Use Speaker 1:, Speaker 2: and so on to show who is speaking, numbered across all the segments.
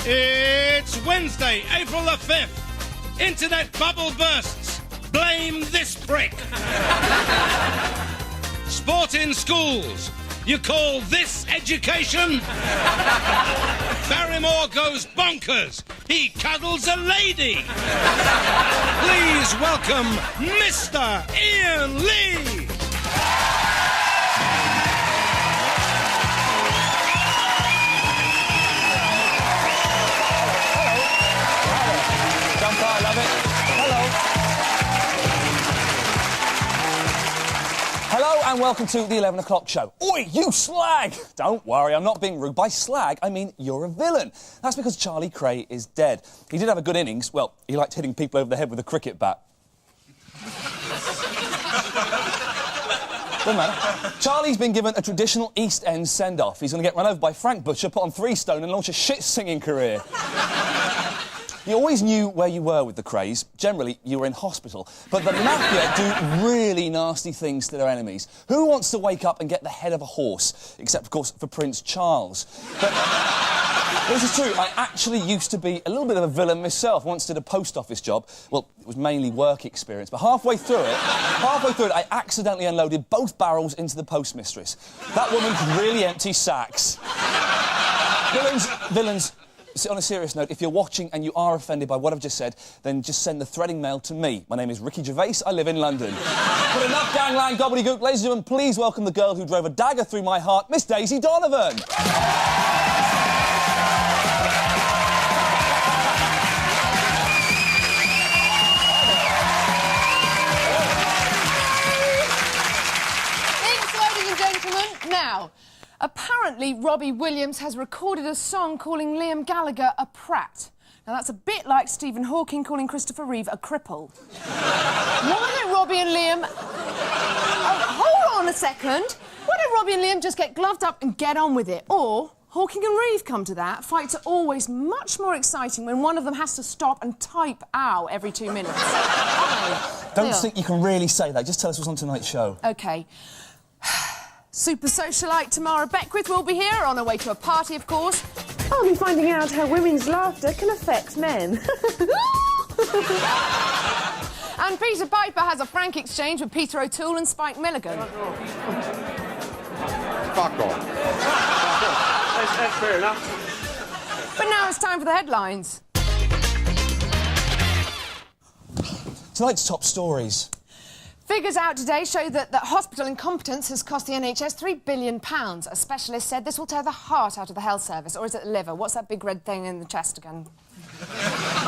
Speaker 1: It's Wednesday, April the 5th. Internet bubble bursts. Blame this prick. Sport in schools. You call this education? Barrymore goes bonkers. He cuddles a lady. Please welcome Mr. Iain Lee.
Speaker 2: I love it. Hello and welcome to the 11 o'clock show. Oi, you slag! Don't worry, I'm not being rude. By slag, I mean you're a villain. That's because Charlie Cray is dead. He did have a good innings. Well, he liked hitting people over the head with a cricket bat. Doesn't matter. Charlie's been given a traditional East End send-off. He's going to get run over by Frank Butcher, put on 3 stone and launch a shit-singing career. You always knew where you were with the Crays. Generally, you were in hospital. But the mafia do really nasty things to their enemies. Who wants to wake up and get the head of a horse? Except, of course, for Prince Charles. But this is true. I actually used to be a little bit of a villain myself. Once did a post office job. Well, it was mainly work experience. But halfway through it, I accidentally unloaded both barrels into the postmistress. That woman could really empty sacks. Villains... On a serious note, if you're watching and you are offended by what I've just said, then just send the threading mail to me. My name is Ricky Gervais, I live in London. But enough gangland gobbledygook, ladies and gentlemen, please welcome the girl who drove a dagger through my heart, Miss Daisy Donovan.
Speaker 3: Thanks, ladies and gentlemen. Now, apparently, Robbie Williams has recorded a song calling Liam Gallagher a prat. Now, that's a bit like Stephen Hawking calling Christopher Reeve a cripple. Why don't Robbie and Liam... Oh, hold on a second. Why don't Robbie and Liam just get gloved up and get on with it? Or, Hawking and Reeve come to that, fights are always much more exciting when one of them has to stop and type ow every 2 minutes.
Speaker 2: Don't think you can really say that. Just tell us what's on tonight's show.
Speaker 3: OK. Super socialite Tamara Beckwith will be here, on her way to a party, of course.
Speaker 4: I'll be finding out how women's laughter can affect men.
Speaker 3: And Peter Piper has a frank exchange with Peter O'Toole and Spike Milligan.
Speaker 5: Fuck off. That's fair enough.
Speaker 3: But now it's time for the headlines.
Speaker 2: Tonight's top stories.
Speaker 3: Figures out today show that hospital incompetence has cost the NHS £3 billion. A specialist said this will tear the heart out of the health service. Or is it the liver? What's that big red thing in the chest again?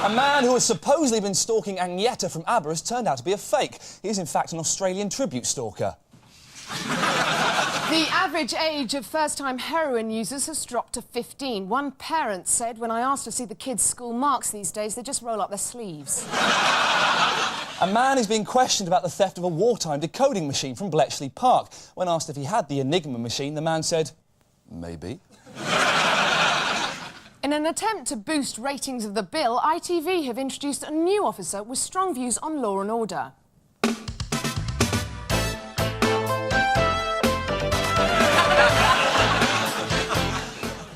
Speaker 2: A man who has supposedly been stalking Agneta from ABBA has turned out to be a fake. He is, in fact, an Australian tribute stalker.
Speaker 3: The average age of first-time heroin users has dropped to 15. One parent said, when I asked to see the kids' school marks these days, they just roll up their sleeves.
Speaker 2: A man is being questioned about the theft of a wartime decoding machine from Bletchley Park. When asked if he had the Enigma machine, the man said, maybe.
Speaker 3: In an attempt to boost ratings of The Bill, ITV have introduced a new officer with strong views on law and order.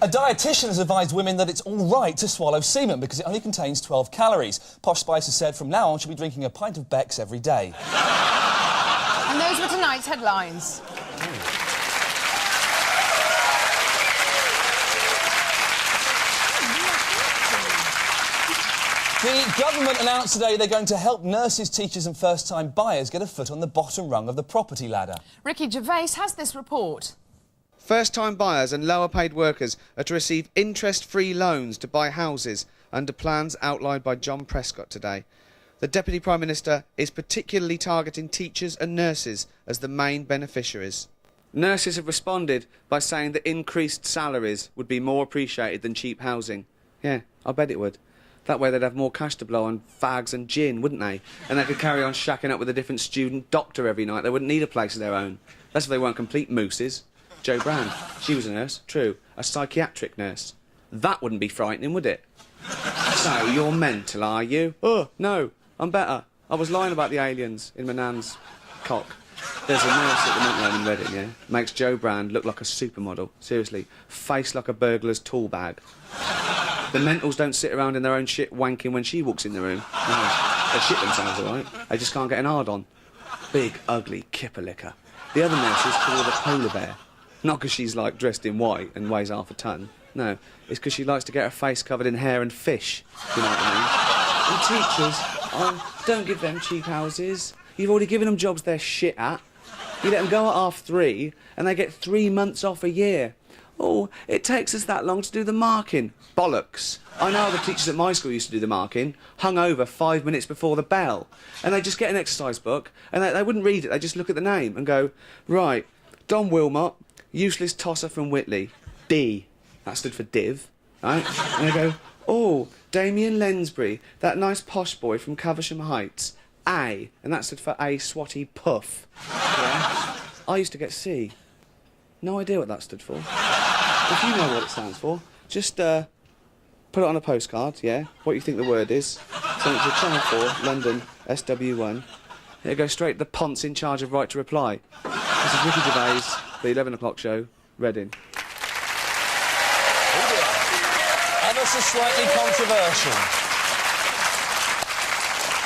Speaker 2: A dietitian has advised women that it's all right to swallow semen because it only contains 12 calories. Posh Spice has said from now on she'll be drinking a pint of Beck's every day.
Speaker 3: And those were tonight's headlines.
Speaker 2: The government announced today they're going to help nurses, teachers and first-time buyers get a foot on the bottom rung of the property ladder.
Speaker 3: Ricky Gervais has this report.
Speaker 6: First-time buyers and lower-paid workers are to receive interest-free loans to buy houses under plans outlined by John Prescott today. The Deputy Prime Minister is particularly targeting teachers and nurses as the main beneficiaries. Nurses have responded by saying that increased salaries would be more appreciated than cheap housing. Yeah, I bet it would. That way they'd have more cash to blow on fags and gin, wouldn't they? And they could carry on shacking up with a different student doctor every night. They wouldn't need a place of their own. That's if they weren't complete mooses. Jo Brand, she was a nurse, true, a psychiatric nurse. That wouldn't be frightening, would it? So, you're mental, are you? Oh, no, I'm better. I was lying about the aliens in my nan's cock. There's a nurse at the mental home in Reading, yeah? Makes Jo Brand look like a supermodel. Seriously. Face like a burglar's tool bag. The mentals don't sit around in their own shit wanking when she walks in the room. No. They shit themselves, all right? They just can't get an hard on. Big, ugly kipper licker. The other nurses call her the polar bear. Not because she's, like, dressed in white and weighs half a ton. No, it's because she likes to get her face covered in hair and fish. You know what I mean? And teachers, don't give them cheap houses. You've already given them jobs they're shit at. You let them go at 3:30 and they get 3 months off a year. Oh, it takes us that long to do the marking. Bollocks. I know the teachers at my school used to do the marking, hung over 5 minutes before the bell. And they just get an exercise book and they wouldn't read it, they just look at the name and go, right, Don Wilmot, useless tosser from Whitley, D. That stood for div, right? And they go, oh, Damien Lensbury, that nice posh boy from Caversham Heights, A. And that stood for A Swatty Puff. Yeah? I used to get C. No idea what that stood for. If you know what it stands for, just put it on a postcard, yeah? What you think the word is. Send it to Channel 4, London, SW1. It'll go straight to the ponce in charge of Right to Reply. This is Ricky Gervais, the 11 o'clock show, Reading.
Speaker 2: Ever so slightly controversial.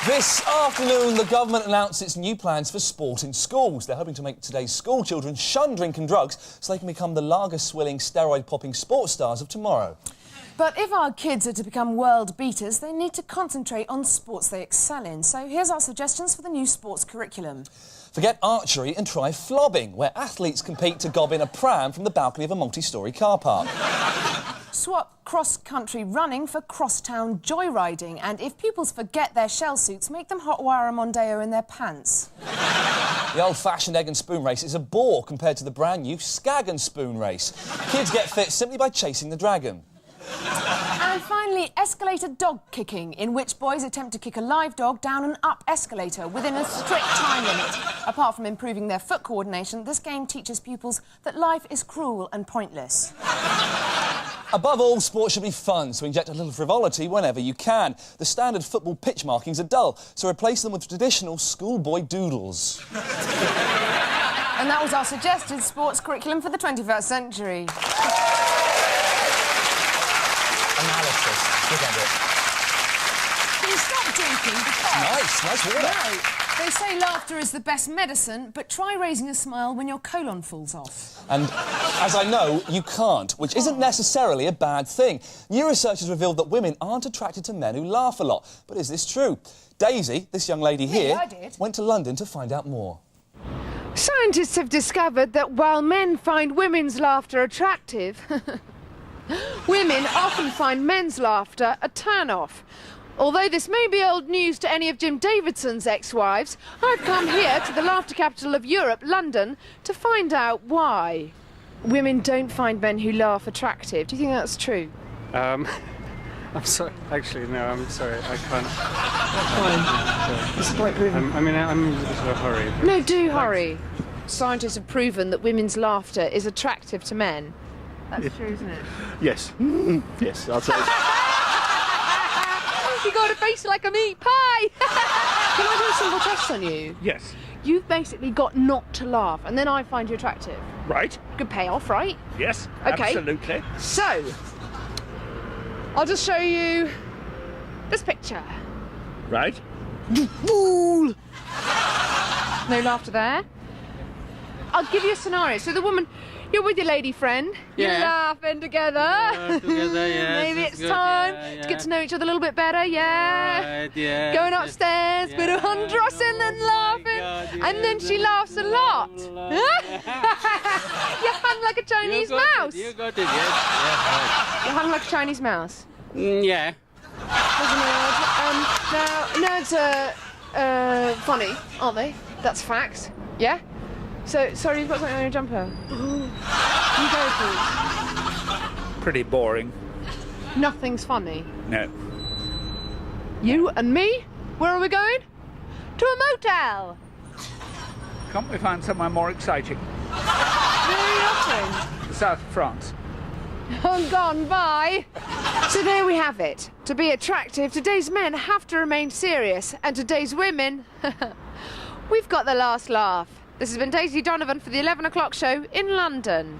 Speaker 2: This afternoon, the government announced its new plans for sport in schools. They're hoping to make today's school children shun drinking drugs so they can become the lager-swilling, steroid-popping sports stars of tomorrow.
Speaker 3: But if our kids are to become world beaters, they need to concentrate on sports they excel in. So here's our suggestions for the new sports curriculum.
Speaker 2: Forget archery and try flobbing, where athletes compete to gob in a pram from the balcony of a multi-storey car park.
Speaker 3: Swap cross-country running for cross-town joyriding, and if pupils forget their shell suits, make them hotwire a Mondeo in their pants.
Speaker 2: The old-fashioned egg and spoon race is a bore compared to the brand-new skag and spoon race. Kids get fit simply by chasing the dragon.
Speaker 3: And finally, escalator dog kicking, in which boys attempt to kick a live dog down an up escalator within a strict time limit. Apart from improving their foot coordination, this game teaches pupils that life is cruel and pointless.
Speaker 2: Above all, sport should be fun, so inject a little frivolity whenever you can. The standard football pitch markings are dull, so replace them with traditional schoolboy doodles.
Speaker 3: And that was our suggested sports curriculum for the 21st century.
Speaker 2: Analysis. Good at it.
Speaker 3: Can you stop drinking? Because...
Speaker 2: Nice water.
Speaker 3: No. They say laughter is the best medicine, but try raising a smile when your colon falls off.
Speaker 2: And, as I know, you can't, which isn't necessarily a bad thing. New research has revealed that women aren't attracted to men who laugh a lot. But is this true? Daisy, this young lady here, went to London to find out more.
Speaker 4: Scientists have discovered that while men find women's laughter attractive, women often find men's laughter a turn-off. Although this may be old news to any of Jim Davidson's ex-wives, I've come here to the laughter capital of Europe, London, to find out why women don't find men who laugh attractive. Do you think that's true?
Speaker 5: I'm sorry. Actually, no, I'm sorry. I can't.
Speaker 4: That's fine. It's quite proven.
Speaker 5: I'm in a bit of a hurry.
Speaker 4: No, do hurry. Scientists have proven that women's laughter is attractive to men. That's true, isn't it?
Speaker 7: Yes. Yes, I'll say it.
Speaker 4: You got a face like a meat pie! Can I do a simple test on you?
Speaker 7: Yes.
Speaker 4: You've basically got not to laugh, and then I find you attractive.
Speaker 7: Right.
Speaker 4: Good payoff, right?
Speaker 7: Yes,
Speaker 4: okay.
Speaker 7: Absolutely.
Speaker 4: So, I'll just show you this picture.
Speaker 7: Right.
Speaker 4: Fool! No laughter there. I'll give you a scenario. So the woman... You're with your lady friend. You're laughing together.
Speaker 5: Together, yes.
Speaker 4: Maybe it's time to get to know each other a little bit better, yeah.
Speaker 5: Right, yeah.
Speaker 4: Going upstairs, bit of undressing and laughing. And then she laughs a lot. You hung like a Chinese mouse.
Speaker 5: You got it, yes. Yeah,
Speaker 4: You hung like a Chinese mouse.
Speaker 5: right. Yeah.
Speaker 4: Nerds are funny, aren't they? That's facts. Yeah? So, sorry, you've got something on your jumper. You go, please.
Speaker 7: Pretty boring.
Speaker 4: Nothing's funny.
Speaker 7: No.
Speaker 4: You and me? Where are we going? To a motel.
Speaker 7: Can't we find somewhere more exciting?
Speaker 4: Where are you off
Speaker 7: The south of France.
Speaker 4: to? I'm gone, bye. So there we have it. To be attractive, today's men have to remain serious. And today's women, we've got the last laugh. This has been Daisy Donovan for the 11 o'clock show in London.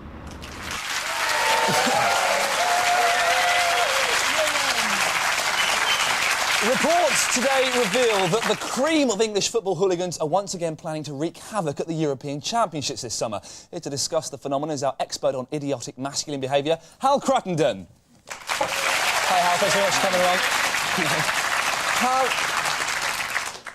Speaker 2: Reports today reveal that the cream of English football hooligans are once again planning to wreak havoc at the European Championships this summer. Here to discuss the phenomenon is our expert on idiotic masculine behaviour, Hal Cruttenden. Hi, Hal. Thanks very much for coming along. Hal,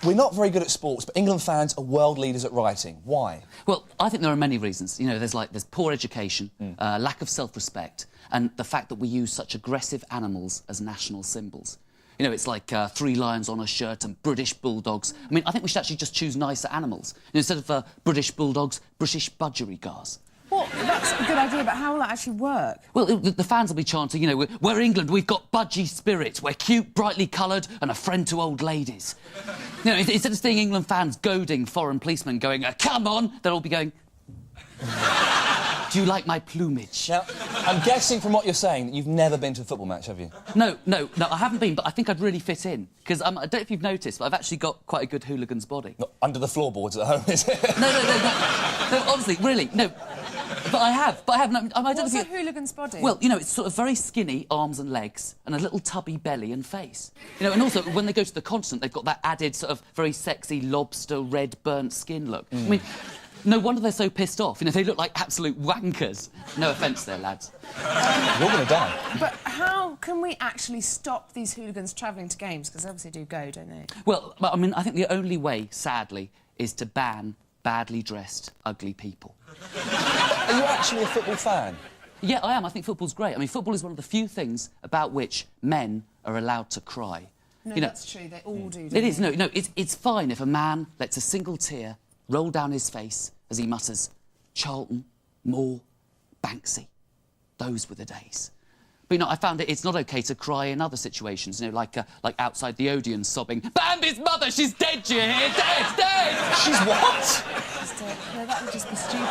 Speaker 2: we're not very good at sports, but England fans are world leaders at rioting. Why?
Speaker 8: Well, I think there are many reasons. You know, there's poor education, lack of self-respect, and the fact that we use such aggressive animals as national symbols. You know, it's like 3 lions on a shirt and British bulldogs. I mean, I think we should actually just choose nicer animals. You know, instead of British bulldogs, British budgerigars.
Speaker 3: Well, that's a good idea, but how will that actually work?
Speaker 8: Well, the fans will be chanting, you know, we're England, we've got budgie spirit, we're cute, brightly coloured and a friend to old ladies. You know, instead of seeing England fans goading foreign policemen going, come on, they'll all be going... Do you like my plumage?
Speaker 2: Now, I'm guessing from what you're saying that you've never been to a football match, have you?
Speaker 8: No, I haven't been, but I think I'd really fit in. Because I don't know if you've noticed, but I've actually got quite a good hooligan's body.
Speaker 2: Not under the floorboards at home, is it?
Speaker 8: No, honestly, really, no. But I have. No, I don't
Speaker 3: What's
Speaker 8: know
Speaker 3: a
Speaker 8: if you...
Speaker 3: hooligan's body?
Speaker 8: Well, you know, it's sort of very skinny arms and legs and a little tubby belly and face. You know, and also, when they go to the continent, they've got that added sort of very sexy lobster red burnt skin look. I mean... No wonder they're so pissed off. You know, they look like absolute wankers. No offence there, lads.
Speaker 2: You're going to die.
Speaker 3: But how can we actually stop these hooligans travelling to games? Because they obviously do go, don't they?
Speaker 8: Well, I mean, I think the only way, sadly, is to ban badly dressed, ugly people.
Speaker 2: Are you actually a football fan?
Speaker 8: Yeah, I am. I think football's great. I mean, football is one of the few things about which men are allowed to cry.
Speaker 3: No,
Speaker 8: you know,
Speaker 3: that's true. They all do, don't
Speaker 8: It is.
Speaker 3: they?
Speaker 8: No, it's fine if a man lets a single tear roll down his face as he mutters, Charlton, Moore, Banksy. Those were the days. But, you know, I found it's not OK to cry in other situations, you know, like outside the Odeon sobbing, Bambi's mother, she's dead, you hear? Dead!
Speaker 2: She's what?
Speaker 3: She's dead. No, that would just be stupid.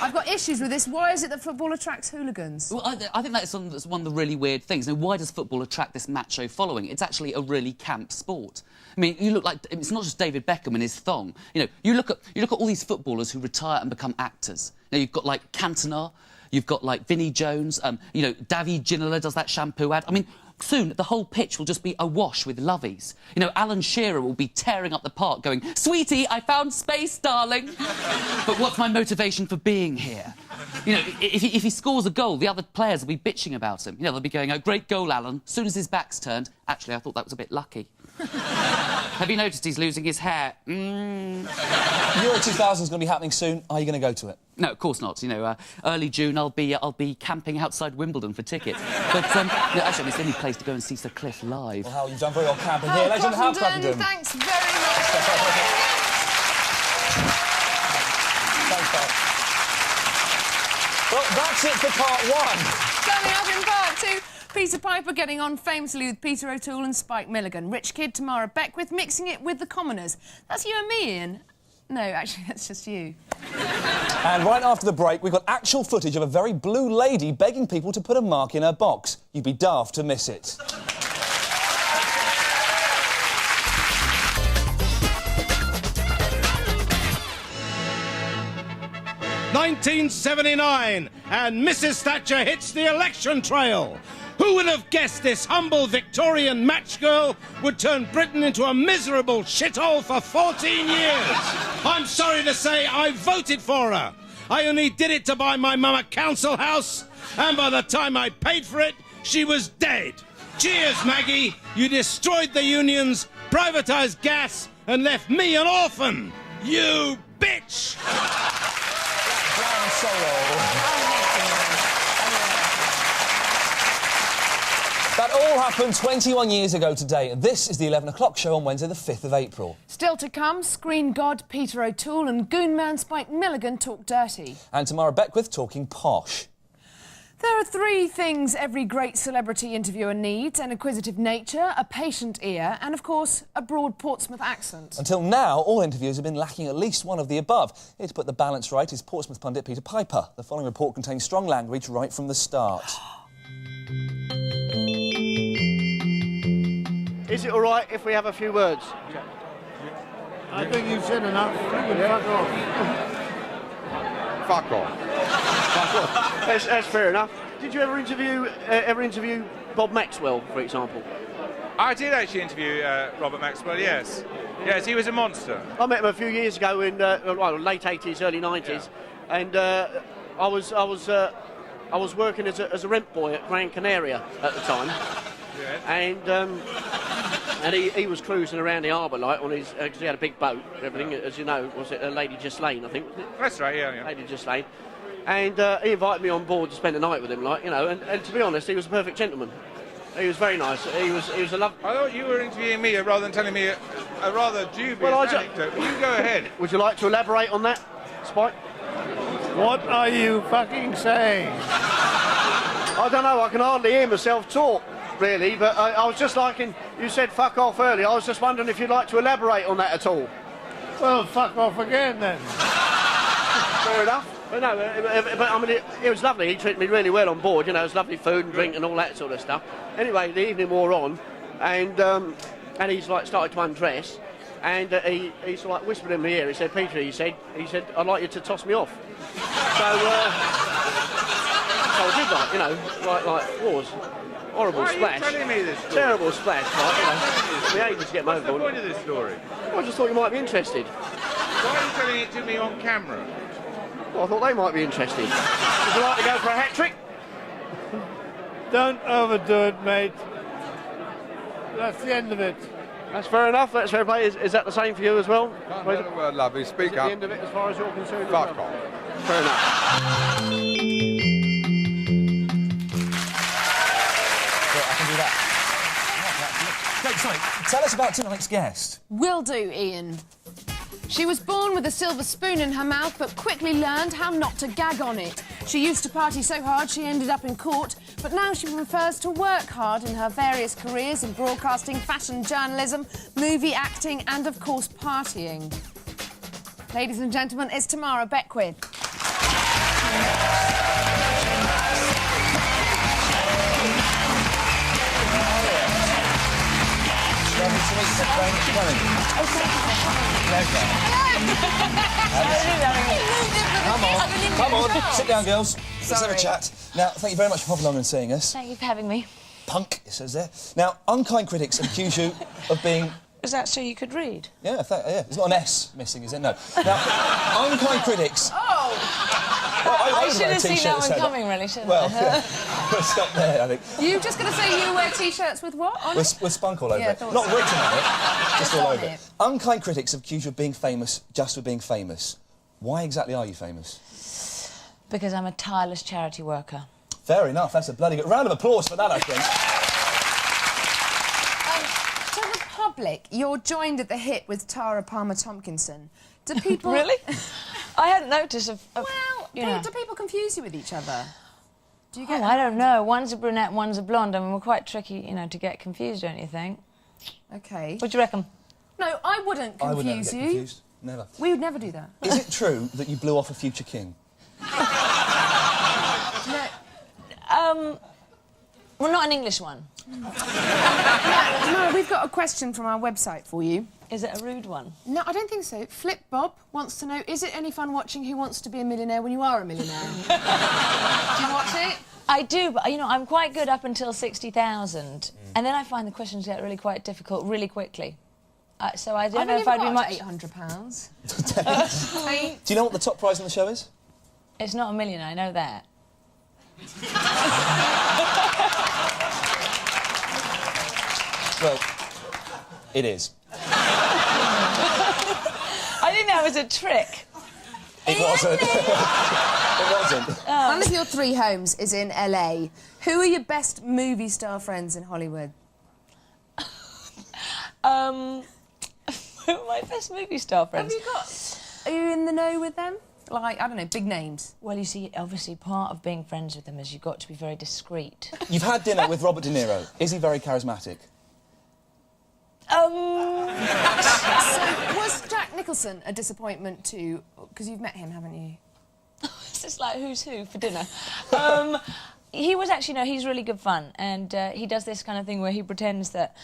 Speaker 3: I've got issues with this. Why is it that football attracts hooligans?
Speaker 8: Well, I think that's one of the really weird things. Now, why does football attract this macho following? It's actually a really camp sport. I mean, you look like... It's not just David Beckham and his thong. You know, you look at all these footballers who retire and become actors. Now, you've got, like, Cantona, you've got, like, Vinnie Jones, you know, Davy Ginola does that shampoo ad. I mean... Soon, the whole pitch will just be awash with lovies. You know, Alan Shearer will be tearing up the park going, Sweetie, I found space, darling. But what's my motivation for being here? You know, if he scores a goal, the other players will be bitching about him. You know, they'll be going, oh, great goal, Alan. As soon as his back's turned, actually, I thought that was a bit lucky. Have you noticed he's losing his hair?
Speaker 2: Euro 2000 is going to be happening soon. Are you going to go to it?
Speaker 8: No, of course not. You know, early June, I'll be camping outside Wimbledon for tickets. But, no, actually, it's the only place to go and see Sir Cliff live.
Speaker 2: Well, Hal, you've done very well camping here. Legend Hal Cruttenden.
Speaker 3: Thanks very much.
Speaker 2: Thanks, Hal. Well, that's it for part 1.
Speaker 3: Coming up in part 2, Peter Piper getting on famously with Peter O'Toole and Spike Milligan. Rich Kid, Tamara Beckwith mixing it with the commoners. That's you and me, Iain. No, actually, that's just you.
Speaker 2: And right after the break, we've got actual footage of a very blue lady begging people to put a mark in her box. You'd be daft to miss it.
Speaker 1: 1979, and Mrs. Thatcher hits the election trail. Who would have guessed this humble Victorian match girl would turn Britain into a miserable shithole for 14 years? I'm sorry to say I voted for her. I only did it to buy my mum a council house, and by the time I paid for it, she was dead. Cheers, Maggie. You destroyed the unions, privatised gas, and left me an orphan. You bitch!
Speaker 2: Brown solo. That all happened 21 years ago today. This is the 11 o'clock show on Wednesday, the 5th of April.
Speaker 3: Still to come, screen god Peter O'Toole and goon man Spike Milligan talk dirty.
Speaker 2: And Tamara Beckwith talking posh.
Speaker 3: There are 3 things every great celebrity interviewer needs: an inquisitive nature, a patient ear, and, of course, a broad Portsmouth accent.
Speaker 2: Until now, all interviewers have been lacking at least one of the above. Here to put the balance right is Portsmouth pundit Peter Piper. The following report contains strong language right from the start.
Speaker 9: Is it all right if we have a few words? I think you've said enough. You can fuck off.
Speaker 10: Fuck off.
Speaker 11: Fuck off. That's fair enough. Did you ever interview Bob Maxwell, for example?
Speaker 12: I did actually interview Robert Maxwell, yes. Yes, he was a monster.
Speaker 11: I met him a few years ago in late 80s, early 90s, and I was working as a rent boy at Gran Canaria at the time, and he was cruising around the harbour like on his, because he had a big boat and everything, as you know. Was it Lady Ghislaine, I think?
Speaker 12: That's right, yeah.
Speaker 11: Lady Ghislaine. And he invited me on board to spend the night with him, like, you know, and to be honest, he was a perfect gentleman. He was very nice. He was a love.
Speaker 12: I thought you were interviewing me rather than telling me a rather dubious anecdote. You go ahead.
Speaker 11: Would you like to elaborate on that, Spike?
Speaker 9: What are you fucking saying?
Speaker 11: I don't know. I can hardly hear myself talk, really. But I was just liking. You said fuck off earlier. I was just wondering if you'd like to elaborate on that at all.
Speaker 9: Well, fuck off again then.
Speaker 11: Fair enough. But no, but I mean, it was lovely. He treated me really well on board. You know, it was lovely food and drink and all that sort of stuff. Anyway, the evening wore on, and he's like started to undress, and he sort of like whispered in my ear. He said, "Peter," he said, "I'd like you to toss me off." So I did, like, you know, like was horrible splash.
Speaker 12: Why are you telling me this story?
Speaker 11: Terrible splash, like, you know. We ages to get
Speaker 12: What's the
Speaker 11: overboard.
Speaker 12: point of this story?
Speaker 11: I just thought you might be interested.
Speaker 12: Why are you telling it to me on camera?
Speaker 11: Well, I thought they might be interested. Would you like to go for a hat trick?
Speaker 9: Don't overdo it, mate. That's the end of it.
Speaker 11: That's fair enough. That's fair play. Is that the same for you as well?
Speaker 10: Can't hear a word, lovely. Speak
Speaker 11: Is it
Speaker 10: up.
Speaker 11: the end of it as far as you're concerned?
Speaker 10: Fuck off.
Speaker 11: Fair enough.
Speaker 2: I can do that. Great, sorry. Tell us about tonight's guest.
Speaker 3: Will do, Iain. She was born with a silver spoon in her mouth, but quickly learned how not to gag on it. She used to party so hard she ended up in court, but now she prefers to work hard in her various careers in broadcasting, fashion journalism, movie acting, and, of course, partying. Ladies and gentlemen, it's Tamara Beckwith.
Speaker 2: Lovely to meet you. Thank you very much for coming. Come on, sit down, girls. Let's have a chat. Now, thank you very much for popping along and seeing us.
Speaker 13: Thank you for having me.
Speaker 2: Punk, it says there. Now, unkind critics accuse you of being...
Speaker 13: Was that so you could read?
Speaker 2: Yeah, yeah. There's not an S missing, is it? No. Now, unkind critics...
Speaker 13: Oh!
Speaker 2: Well,
Speaker 13: I should have seen that one coming, really, shouldn't I?
Speaker 2: Well, yeah. We'll stop there, I think.
Speaker 3: You just going to say you wear T-shirts with what on it?
Speaker 2: With spunk all over
Speaker 3: Yeah,
Speaker 2: it.
Speaker 3: thought
Speaker 2: Not
Speaker 3: so.
Speaker 2: written on it, just all
Speaker 3: on
Speaker 2: over
Speaker 3: it.
Speaker 2: it. Unkind critics have accused you of being famous just for being famous. Why exactly are you famous?
Speaker 13: Because I'm a tireless charity worker.
Speaker 2: Fair enough. That's a bloody good... Round of applause for that, I think.
Speaker 3: To the public, you're joined at the hip with Tara Palmer-Tomkinson. Do people...
Speaker 13: Really? I hadn't noticed.
Speaker 3: Well, do people confuse you with each other? Do you get...
Speaker 13: I don't know. One's a brunette, one's a blonde. I mean, we're quite tricky, you know, to get confused, don't you think?
Speaker 3: OK.
Speaker 13: What do you reckon?
Speaker 3: No, I wouldn't confuse
Speaker 2: I would never get
Speaker 3: you.
Speaker 2: confused. Never.
Speaker 3: We would never do that.
Speaker 2: Is it true that you blew off a future king?
Speaker 13: Well, not an English one.
Speaker 3: No, we've got a question from our website for you.
Speaker 13: Is it a rude one?
Speaker 3: No, I don't think so. Flip Bob wants to know, is it any fun watching Who Wants to Be a Millionaire when you are a millionaire? Do you watch it?
Speaker 13: I do, but, you know, I'm quite good up until 60,000. And then I find the questions get really quite difficult really quickly. So I don't know if I'd be much...
Speaker 3: £800.
Speaker 2: Do you know what the top prize on the show is?
Speaker 13: It's not $1 million, I know that.
Speaker 2: Well, it is.
Speaker 13: I didn't know it was a trick.
Speaker 2: It wasn't. It wasn't.
Speaker 3: One of your three homes is in LA. Who are your best movie star friends in Hollywood?
Speaker 13: Who are my best movie star friends?
Speaker 3: Are you in the know with them? Like, I don't know, big names.
Speaker 13: Well, you see, obviously, part of being friends with them is you've got to be very discreet.
Speaker 2: You've had dinner with Robert De Niro. Is he very charismatic?
Speaker 3: So, was Jack Nicholson a disappointment too? Because you've met him, haven't you?
Speaker 13: It's just like who's who for dinner. He was actually, no, he's really good fun. And he does this kind of thing where he pretends that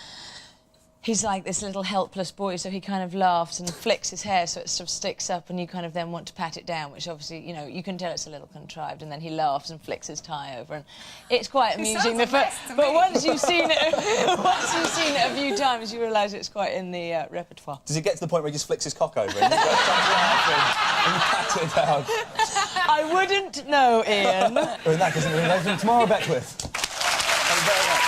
Speaker 13: he's like this little helpless boy, so he kind of laughs and flicks his hair so it sort of sticks up and you kind of then want to pat it down, which obviously, you know, you can tell it's a little contrived, and then he laughs and flicks his tie over, and it's quite amusing. But once you've seen it, once you've seen it a few times, you realise it's quite in the repertoire.
Speaker 2: Does he get to the point where he just flicks his cock over and he goes and pats it down?
Speaker 13: I wouldn't know, Iain.
Speaker 2: Well, in that case, we'll be tomorrow, Beckwith. Thank you very much.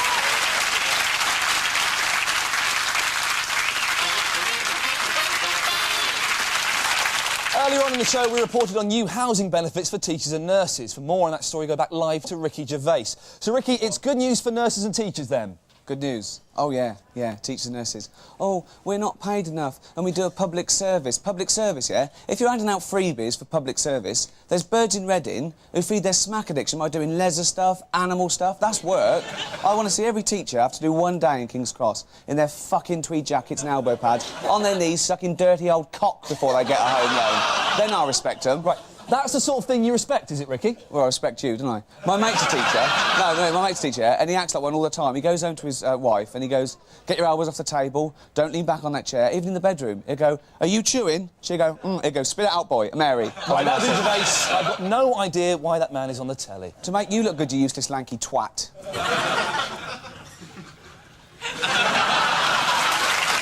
Speaker 2: Earlier on in the show, we reported on new housing benefits for teachers and nurses. For more on that story, go back live to Ricky Gervais. So, Ricky, it's good news for nurses and teachers, then?
Speaker 6: Good news. Oh, yeah, teachers and nurses. Oh, we're not paid enough, and we do a public service. Public service, yeah? If you're handing out freebies for public service, there's birds in Reading who feed their smack addiction by doing leisure stuff, animal stuff. That's work. I want to see every teacher have to do one day in King's Cross in their fucking tweed jackets and elbow pads, on their knees, sucking dirty old cock before they get a home loan. Then I'll respect them.
Speaker 2: Right. That's the sort of thing you respect, is it, Ricky?
Speaker 6: Well, I respect you, don't I? My mate's a teacher. No, my mate's a teacher, and he acts like one all the time. He goes home to his wife and he goes, get your elbows off the table, don't lean back on that chair, even in the bedroom. He'll go, are you chewing? She'll go, He'll go, spit it out, boy, Mary.
Speaker 2: Right, that's Gervais. I've got no idea why that man is on the telly.
Speaker 6: To make you look good, you useless lanky twat.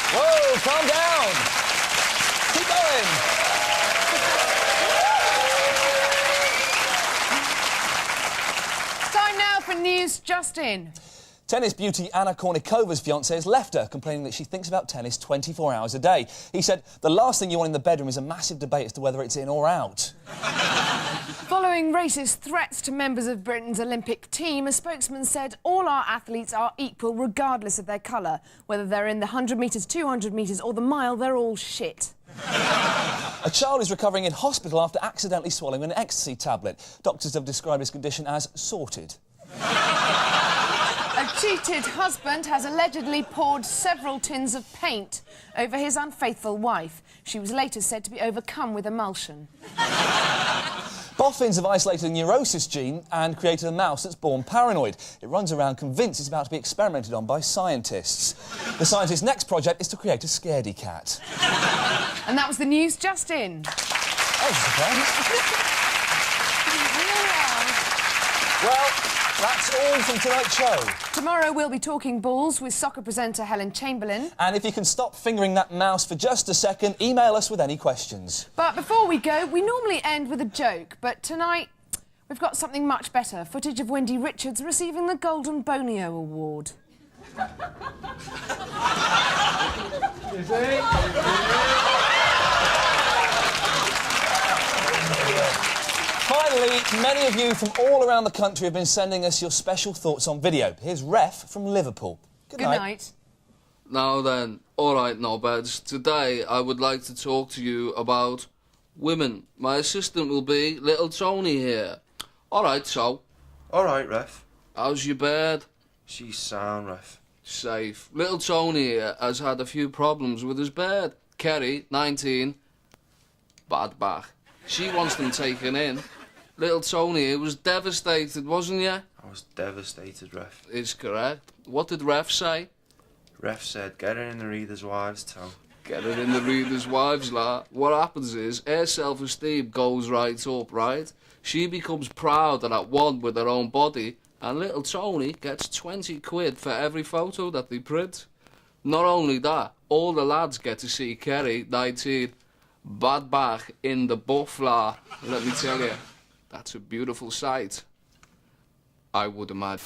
Speaker 2: Whoa, calm down. Keep going.
Speaker 3: News just in.
Speaker 2: Tennis beauty Anna Kournikova's fiancé has left her, complaining that she thinks about tennis 24 hours a day. He said the last thing you want in the bedroom is a massive debate as to whether it's in or out.
Speaker 3: Following racist threats to members of Britain's Olympic team, a spokesman said all our athletes are equal regardless of their colour. Whether they're in the 100 metres, 200 metres or the mile, they're all shit.
Speaker 2: A child is recovering in hospital after accidentally swallowing an ecstasy tablet. Doctors have described his condition as sorted.
Speaker 3: A cheated husband has allegedly poured several tins of paint over his unfaithful wife. She was later said to be overcome with emulsion.
Speaker 2: Boffins have isolated a neurosis gene and created a mouse that's born paranoid. It runs around convinced it's about to be experimented on by scientists. The scientists' next project is to create a scaredy cat.
Speaker 3: And that was the news just in.
Speaker 2: That was a surprise. Well, that's all from tonight's show.
Speaker 3: Tomorrow we'll be talking balls with soccer presenter Helen Chamberlain.
Speaker 2: And if you can stop fingering that mouse for just a second, email us with any questions.
Speaker 3: But before we go, we normally end with a joke, but tonight we've got something much better. Footage of Wendy Richards receiving the Golden Bonio Award.
Speaker 2: Finally, many of you from all around the country have been sending us your special thoughts on video. Here's Ref from Liverpool. Good night.
Speaker 10: Now then, all right, knobheads. Today I would like to talk to you about women. My assistant will be little Tony here. All right, so.
Speaker 14: All right, Ref.
Speaker 10: How's your bird?
Speaker 14: She's sound, Ref.
Speaker 10: Safe. Little Tony here has had a few problems with his bird. Kerry, 19, bad back. She wants them taken in. Little Tony was devastated, wasn't you?
Speaker 14: I was devastated, Ref.
Speaker 10: Is correct. What did Ref say?
Speaker 14: Ref said, get her in the reader's wives' toe.
Speaker 10: Get her in the reader's wives' la. What happens is, her self-esteem goes right up, right? She becomes proud and at one with her own body, and little Tony gets 20 quid for every photo that they print. Not only that, all the lads get to see Kerry, 19, bad back in the buffla. Let me tell you, that's a beautiful sight. I would imagine.